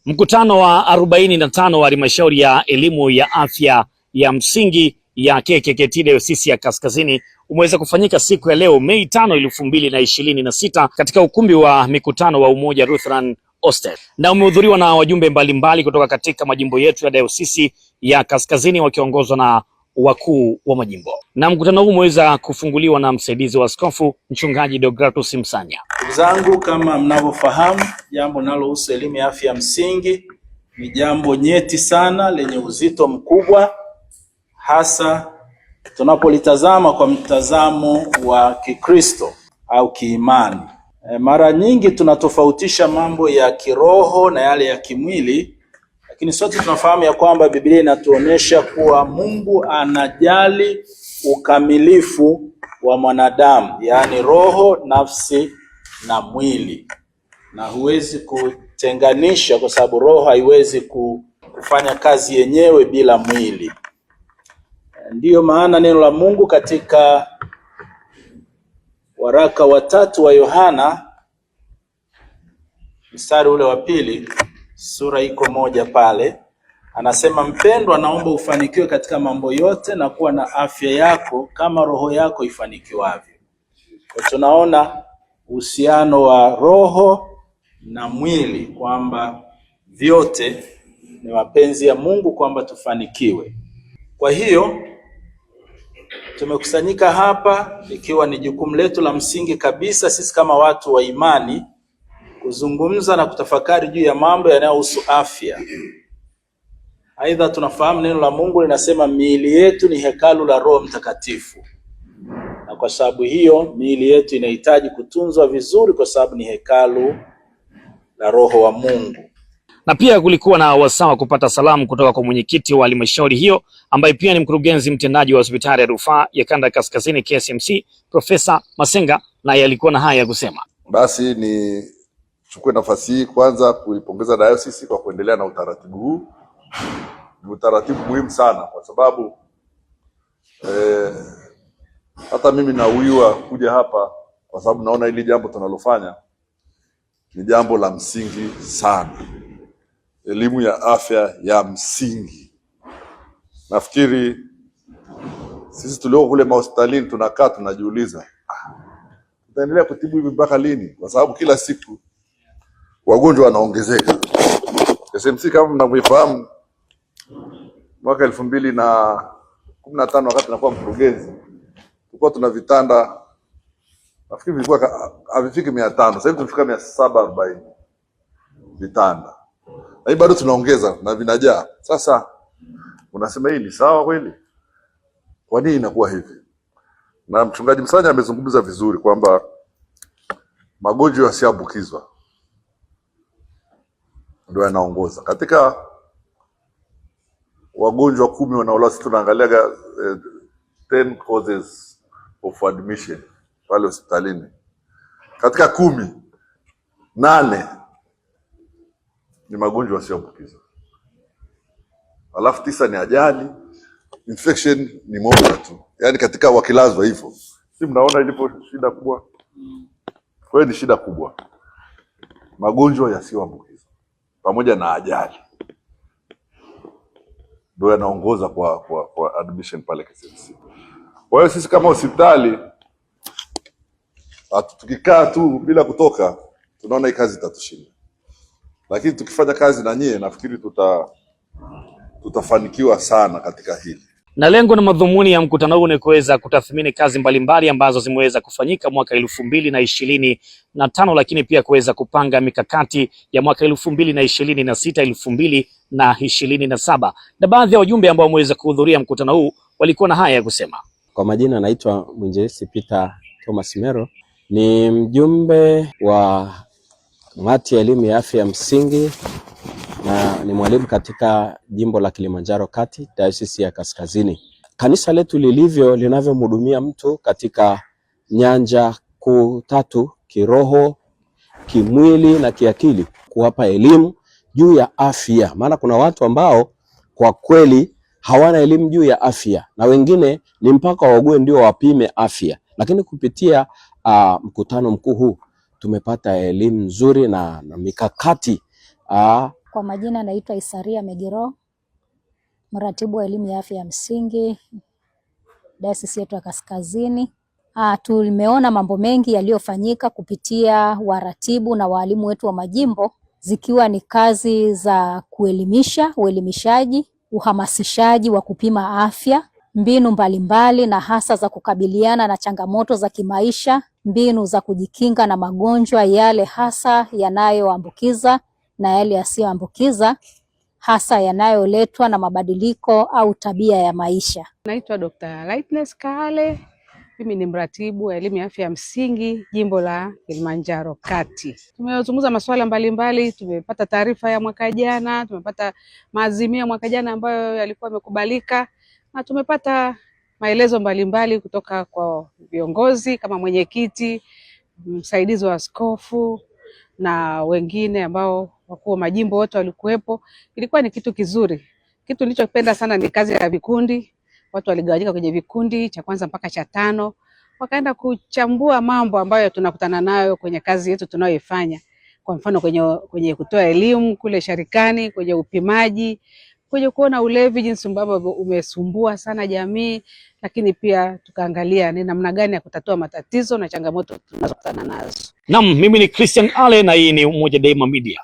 Mkutano wa 45 wa halmashauri ya elimu ya afya ya msingi ya KKKT Dayosisi ya Kaskazini umeweza kufanyika siku ya leo Mei 5, 2026 katika ukumbi wa mikutano wa Umoja Lutheran Hostel, na umehudhuriwa na wajumbe mbalimbali kutoka katika majimbo yetu ya Dayosisi ya Kaskazini wakiongozwa na wakuu wa majimbo. Na mkutano huu umeweza kufunguliwa na msaidizi wa askofu Mchungaji Deogratus Msanya. Ndugu zangu, kama mnavyofahamu, jambo linalohusu elimu ya afya msingi ni jambo nyeti sana lenye uzito mkubwa, hasa tunapolitazama kwa mtazamo wa Kikristo au kiimani. Mara nyingi tunatofautisha mambo ya kiroho na yale ya kimwili, lakini sote tunafahamu ya kwamba Biblia inatuonyesha kuwa Mungu anajali ukamilifu wa mwanadamu, yaani roho, nafsi na mwili, na huwezi kutenganisha kwa sababu roho haiwezi kufanya kazi yenyewe bila mwili. Ndiyo maana neno la Mungu katika waraka wa 3 wa Yohana mstari ule wa 2, sura iko 1 pale, anasema, mpendwa, naomba ufanikiwe katika mambo yote na kuwa na afya yako kama roho yako ifanikiwavyo. Kwa tunaona uhusiano wa roho na mwili, kwamba vyote ni mapenzi ya Mungu kwamba tufanikiwe. Kwa hiyo tumekusanyika hapa ikiwa ni jukumu letu la msingi kabisa sisi kama watu wa imani kuzungumza na kutafakari juu ya mambo yanayohusu afya. Aidha, tunafahamu neno la Mungu linasema miili yetu ni hekalu la Roho Mtakatifu, na kwa sababu hiyo miili yetu inahitaji kutunzwa vizuri kwa sababu ni hekalu la Roho wa Mungu. Na pia kulikuwa na wasaa kupata salamu kutoka kwa mwenyekiti wa halmashauri hiyo ambaye pia ni mkurugenzi mtendaji wa hospitali ya rufaa ya Kanda Kaskazini KCMC, Profesa Masenga, naye alikuwa na haya ya kusema. Basi ni chukue nafasi hii kwanza kuipongeza dayosisi kwa kuendelea na utaratibu huu. Ni utaratibu muhimu sana kwa sababu hata mimi nauiwa kuja hapa kwa sababu naona hili jambo tunalofanya ni jambo la msingi sana. Elimu ya afya ya msingi. Nafikiri sisi tulioko kule hospitalini tunakaa tunajiuliza, tutaendelea kutibu hivi mpaka lini? Kwa sababu kila siku wagonjwa wanaongezeka. KCMC kama mnavyofahamu, mwaka 2015 wakati nakuwa mkurugenzi, tulikuwa tuna vitanda nafikiri vilikuwa havifiki 500, sasa hivi tumefika 740 vitanda. Na hii bado tunaongeza na vinajaa. Sasa unasema hii ni sawa kweli? Kwa nini inakuwa hivi? Na Mchungaji Msanya amezungumza vizuri kwamba magonjwa yasiyoambukizwa ndio yanaongoza. Katika wagonjwa 10 wanaolazwa tunaangalia 10 causes of admission pale hospitalini. Katika 10, 8 ni magonjwa yasiyoambukizwa. Alafu 9 ni ajali, infection ni moja tu. Yaani katika wakilazwa hivyo. Si mnaona ilipo shida kubwa? Kwa hiyo ni shida kubwa. Magonjwa yasiyoambukizwa pamoja na ajali ndio yanaongoza kwa admission pale KCMC. Kwa hiyo sisi kama hospitali tukikaa tu bila kutoka tunaona hii kazi itatushinda. Lakini tukifanya kazi na nyie nafikiri tutafanikiwa sana katika hili. Na lengo na madhumuni ya mkutano huu ni kuweza kutathmini kazi mbalimbali ambazo zimeweza kufanyika mwaka 2025, lakini pia kuweza kupanga mikakati ya mwaka 2026 2027. Na baadhi ya wajumbe ambao wameweza kuhudhuria mkutano huu walikuwa na haya ya kusema. Kwa majina naitwa Mwinjilisti Peter Thomas Mero, ni mjumbe wa kamati ya elimu ya afya ya msingi na ni mwalimu katika jimbo la Kilimanjaro Kati, Dayosisi ya Kaskazini. Kanisa letu linavyomhudumia mtu katika nyanja kuu 3: kiroho, kimwili na kiakili, kuwapa elimu juu ya afya. Maana kuna watu ambao kwa kweli hawana elimu juu ya afya, na wengine ni mpaka waogue ndio wapime afya. Lakini kupitia mkutano mkuu huu tumepata elimu nzuri na mikakati Kwa majina naitwa Isaria Megiro, mratibu wa elimu ya afya ya msingi Dayosisi yetu ya Kaskazini. Tumeona mambo mengi yaliyofanyika kupitia waratibu na walimu wetu wa majimbo, zikiwa ni kazi za uelimishaji, uhamasishaji wa kupima afya, mbinu mbalimbali na hasa za kukabiliana na changamoto za kimaisha, mbinu za kujikinga na magonjwa yale hasa yanayoambukiza na yale yasiyoambukiza, hasa yanayoletwa na mabadiliko au tabia ya maisha. Naitwa Dr. Lightness Kahale. Mimi ni mratibu wa elimu ya afya ya msingi jimbo la Kilimanjaro Kati. Tumezungumza masuala mbalimbali, tumepata taarifa ya mwaka jana, tumepata maazimio ya mwaka jana ambayo yalikuwa yamekubalika, na tumepata maelezo mbalimbali kutoka kwa viongozi kama mwenyekiti, msaidizi wa askofu na wengine ambao wakuu wa majimbo wote walikuwepo. Ilikuwa ni kitu kizuri. Kitu nilichopenda sana ni kazi ya vikundi. Watu waligawanyika kwenye vikundi cha kwanza mpaka cha 5, wakaenda kuchambua mambo ambayo tunakutana nayo kwenye kazi yetu tunayoifanya. Kwa mfano kwenye kutoa elimu kule sharikani, kwenye upimaji, kwenye kuona ulevi jinsi ambavyo umesumbua sana jamii, lakini pia tukaangalia ni namna gani ya kutatua matatizo na changamoto tunazokutana nazo. Naam, mimi ni Christian Ale na hii ni Umoja Daima Media.